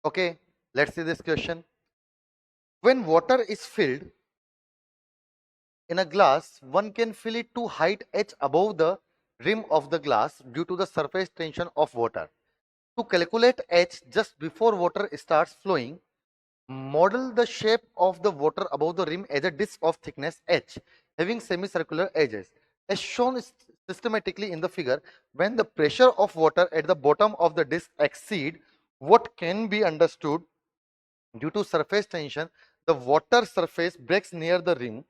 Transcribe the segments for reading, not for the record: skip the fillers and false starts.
Okay, let's see this question. When water is filled in a glass, one can fill it to height h above the rim of the glass due to the surface tension of water. To calculate h just before water starts flowing, model the shape of the water above the rim as a disc of thickness h, having semicircular edges. As shown systematically in the figure, when the pressure of water at the bottom of the disc exceed what can be understood due to surface tension, the water surface breaks near the rim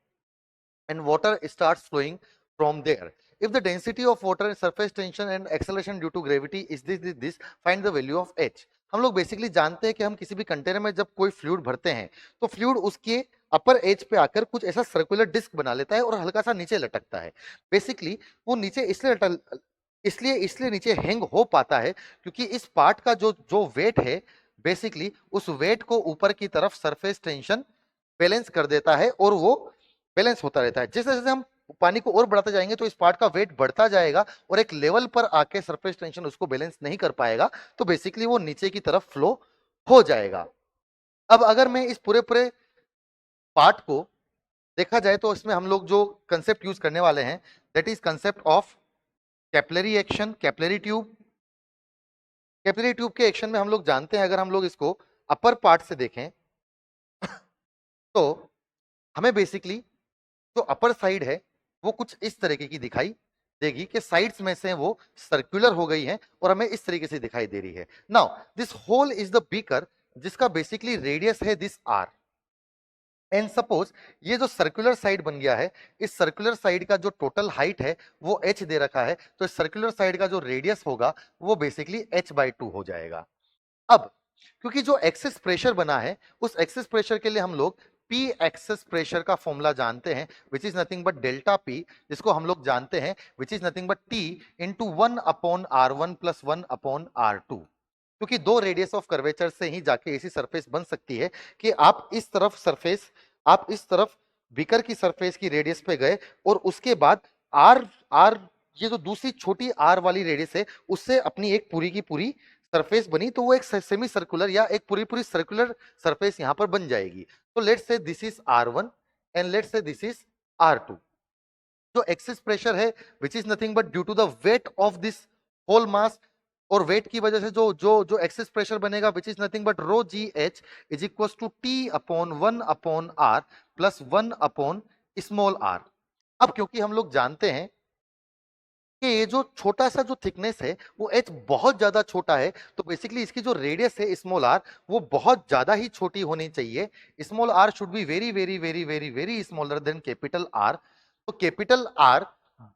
and water starts flowing from there. If the density of water, surface tension and acceleration due to gravity is this, find the value of h. हम लोग basically जानते हैं कि हम किसी भी container में जब कोई फ्लूइड भरते हैं तो फ्लूइड उसके अपर एज पे आकर कुछ ऐसा सर्कुलर डिस्क बना लेता है और हल्का सा नीचे लटकता है. बेसिकली वो नीचे इसलिए नीचे हैंग हो पाता है क्योंकि इस पार्ट का जो वेट है बेसिकली उस वेट को ऊपर की तरफ सरफेस टेंशन बैलेंस कर देता है और वो बैलेंस होता रहता है. जैसे जैसे हम पानी को और बढ़ाते जाएंगे तो इस पार्ट का वेट बढ़ता जाएगा और एक लेवल पर आके सरफेस टेंशन उसको बैलेंस नहीं कर पाएगा, तो बेसिकली वो नीचे की तरफ फ्लो हो जाएगा. अब अगर मैं इस पूरे पार्ट को देखा जाए तो इसमें हम लोग जो कंसेप्ट यूज करने वाले हैं that is concept of capillary action. Capillary tube के एक्शन में हम लोग जानते हैं, अगर हम लोग इसको अपर पार्ट से देखें तो हमें बेसिकली जो अपर साइड है वो कुछ इस तरीके की दिखाई देगी कि साइड्स में से वो सर्कुलर हो गई है और हमें इस तरीके से दिखाई दे रही है. Now this whole is the beaker जिसका बेसिकली रेडियस है दिस आर. एंड सपोज ये जो सर्कुलर साइड बन गया है, इस सर्कुलर साइड का जो टोटल हाइट है वो h दे रखा है, तो इस सर्कुलर साइड का जो रेडियस होगा वो बेसिकली h/2 हो जाएगा. अब क्योंकि जो एक्सेस प्रेशर बना है उस एक्सेस प्रेशर के लिए हम लोग P एक्सेस प्रेशर का फॉर्मूला जानते हैं विच is nothing but delta P, जिसको हम लोग जानते हैं विच is nothing but T into 1/r1 plus 1/r2. क्योंकि दो रेडियस ऑफ कर्वेचर से ही जाके ऐसी सरफेस बन सकती है कि आप इस तरफ बीकर की सरफेस की रेडियस पे गए और उसके बाद आर ये जो दूसरी छोटी आर वाली रेडियस है उससे अपनी एक पूरी की पूरी सरफेस बनी, तो वो एक सेमी सर्कुलर या एक पूरी सर्कुलर सरफेस यहां पर बन जाएगी. तो let's say this is R1 and let's say this is R2. जो एक्सेस प्रेशर है which is nothing but due to the weight of this whole mass, और वेट की वजह से जो जो जो एक्सेस प्रेशर बनेगा which is nothing but rho g h is equal to T upon 1/r plus 1/r. अब क्योंकि हम लोग जानते हैं कि ये जो छोटा सा जो थिकनेस है वो h बहुत ज्यादा छोटा है, तो बेसिकली इसकी जो रेडियस है स्मॉल r वो बहुत ज्यादा ही छोटी होनी चाहिए. Small r should be very very very very very smaller than capital R. तो कैपिटल R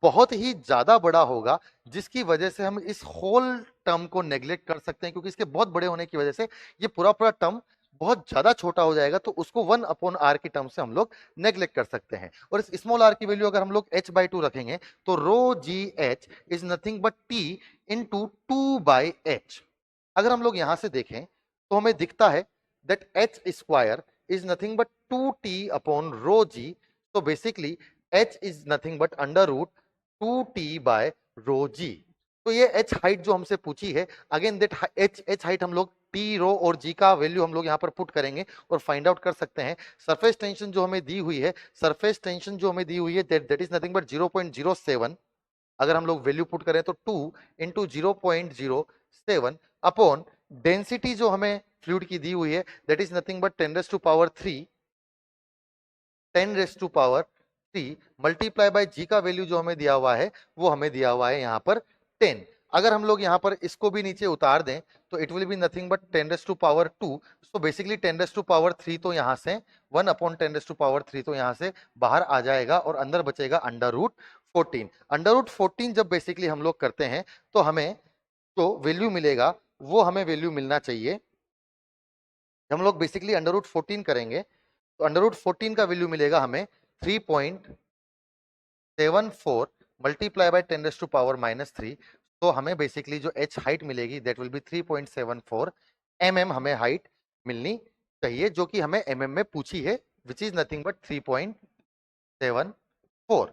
बहुत ही ज्यादा बड़ा होगा जिसकी वजह से हम इस होल टर्म को नेग्लेक्ट कर सकते हैं, क्योंकि इसके बहुत बड़े होने की वजह से ये पूरा टर्म बहुत ज्यादा छोटा हो जाएगा, तो उसको 1/r की टर्म से हम लोग नेग्लेक्ट कर सकते हैं. और इस स्मॉल r की वैल्यू अगर हम लोग h/2 रखेंगे तो rho g h is nothing but t into 2/h. अगर हम लोग यहां से देखें तो हमें दिखता है that h square is nothing but 2t upon rho g. तो basically h is nothing but under root 2t/रो जी. तो ये h हाइट जो हमसे पूछी है, अगेन दैट h हाइट हम लोग टी रो और जी का वैल्यू हम लोग यहाँ पर पुट करेंगे और फाइंड आउट कर सकते हैं. सरफेस टेंशन जो हमें दी हुई है दैट इज नथिंग बट 0.07. अगर हम लोग वैल्यू पुट करें तो 2 इंटू 0.07 अपॉन डेंसिटी जो हमें फ्लूइड की दी हुई है that is nothing but 10 multiply by g का वैल्यू जो हमें दिया हुआ है वो हमें दिया हुआ है यहाँ पर 10. अगर हम लोग यहाँ पर इसको भी नीचे उतार दें तो it will be nothing but 10⁻². So basically 10⁻³ तो यहाँ से 1/10⁻³ तो यहाँ से बाहर आ जाएगा और अंदर बचेगा √14. √14 जब बेसिकली हम लोग करते हैं तो हमें जो वैल्यू मिलेगा वो हमें वैल्यू मिलना चाहिए. हम लोग बेसिकली √14 करेंगे तो √14 का वैल्यू मिलेगा हमें 3.74 मल्टीप्लाई बाय 10⁻³ तो हमें बेसिकली जो h हाइट मिलेगी दैट विल बी 3.74 mm हमें हाइट मिलनी चाहिए, जो कि हमें mm में पूछी है विच इज नथिंग बट 3.74.